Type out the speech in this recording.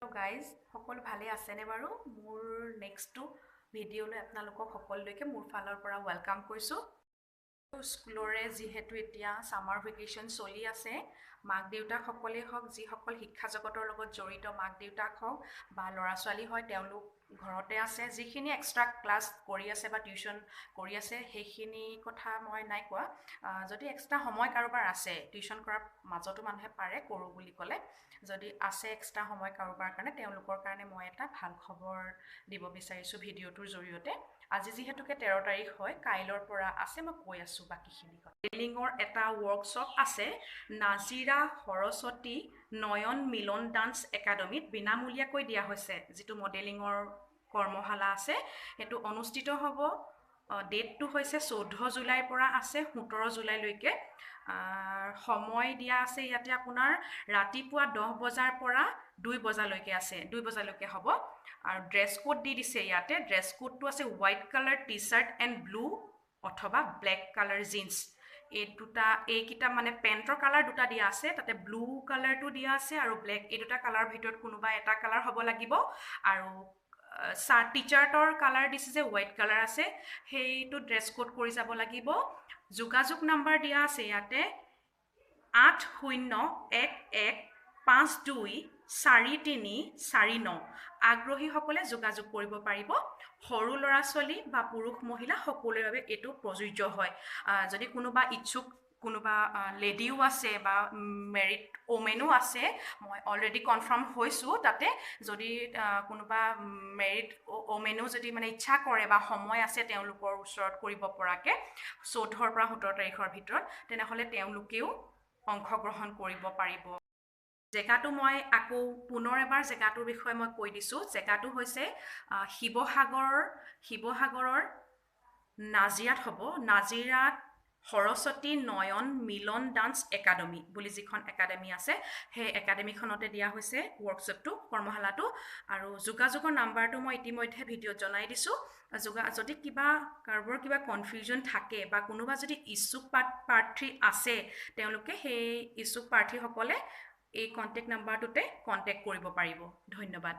Hello guys, সকলো ভালে আছে নে বাৰু? মোৰ নেক্সট ভিডিঅ'লৈ আপোনালোকক সকলোলৈকে মোৰ ফালৰ পৰা ওয়েলকাম কৰিছো। স্কুলৰে যেহেতু এতিয়া সামাৰ ভেকেশন চলি আছে, মাক দেউতাক সকলেই হওক, যিসকল শিক্ষা জগতৰ লগত জড়িত মাক দেউতাক হওক বা ল'ৰা ছোৱালী হয়, তেওঁলোক ঘৰতে আছে। যিখিনি এক্সট্ৰা ক্লাছ কৰি আছে বা টিউশন কৰি আছে, সেইখিনি কথা মই নাই কোৱা। যদি এক্সট্ৰা সময় কাৰোবাৰ আছে, টিউশন কৰাৰ মাজতো মানুহে পাৰে কৰোঁ বুলি ক'লে, যদি আছে এক্সট্ৰা সময় কাৰোবাৰ কাৰণে, তেওঁলোকৰ কাৰণে মই এটা ভাল খবৰ দিব বিচাৰিছোঁ ভিডিঅ'টোৰ জৰিয়তে। আজি যিহেতুকে 13 তাৰিখ হয়, কাইলৰ পৰা আছে, মই কৈ আছোঁ বাকীখিনি কথা। মডেলিঙৰ এটা ৱৰ্কশ্বপ আছে নাজিৰা সৰস্বতী নয়ন মিলন ডান্স একাডেমীত, বিনামূলীয়াকৈ দিয়া হৈছে। যিটো মডেলিঙৰ কৰ্মশালা আছে, সেইটো অনুষ্ঠিত হ'ব। ডেটটো হৈছে 14 জুলাইৰ পৰা আছে 17 জুলাইলৈকে। সময় দিয়া আছে ইয়াতে আপোনাৰ ৰাতিপুৱা 10 বজাৰ পৰা 2 বজালৈকে আছে, 2 বজালৈকে হ'ব। আৰু ড্ৰেছ কোড দি দিছে ইয়াতে। ড্ৰেছ কোডটো আছে white colour T shirt and blue অথবা ব্লেক কালাৰ জিন্স। এইকেইটা মানে পেণ্টৰ কালাৰ দুটা দিয়া আছে, তাতে ব্লু কালাৰটো দিয়া আছে আৰু ব্লেক, এই দুটা কালাৰৰ ভিতৰত কোনোবা এটা কালাৰ হ'ব লাগিব। আৰু টি চাৰ্টৰ কালাৰ দিছে যে হোৱাইট কালাৰ আছে, সেইটো ড্ৰেছ কোড কৰি যাব লাগিব। যোগাযোগ নাম্বাৰ দিয়া আছে ইয়াতে 8011524349। আগ্ৰহীসকলে যোগাযোগ কৰিব পাৰিব। সৰু ল'ৰা ছোৱালী বা পুৰুষ মহিলা সকলোৰে বাবে এইটো প্ৰযোজ্য হয়। যদি কোনোবা ইচ্ছুক কোনোবা লেডিও আছে বা মেৰিড ওমেনো আছে, মই অলৰেডি কনফাৰ্ম হৈছোঁ তাতে। যদি কোনোবা মেৰিড ওমেনো যদি মানে ইচ্ছা কৰে বা সময় আছে তেওঁলোকৰ ওচৰত কৰিব পৰাকৈ 14 পৰা 17 তাৰিখৰ ভিতৰত, তেনেহ'লে তেওঁলোকেও অংশগ্ৰহণ কৰিব পাৰিব। জেগাটো মই আকৌ পুনৰ এবাৰ জেগাটোৰ বিষয়ে মই কৈ দিছোঁ। জেগাটো হৈছে শিৱসাগৰৰ নাজিৰাত হ'ব। নাজিৰাত সৰস্বতী নয়ন মিলন ডান্স একাডেমী বুলি যিখন একাডেমী আছে, সেই একাডেমীখনতে দিয়া হৈছে ৱৰ্কশ্বপটো, কৰ্মশালাটো। আৰু যোগাযোগৰ নাম্বাৰটো মই ইতিমধ্যে ভিডিঅ'ত জনাই দিছোঁ। যদি কাৰোবাৰ কিবা কনফিউজন থাকে বা কোনোবা যদি ইচ্ছুক প্ৰাৰ্থী আছে, তেওঁলোকে সেই ইচ্ছুক প্ৰাৰ্থীসকলে এই কণ্টেক্ট নাম্বাৰটোতে কণ্টেক্ট কৰিব পাৰিব। ধন্যবাদ।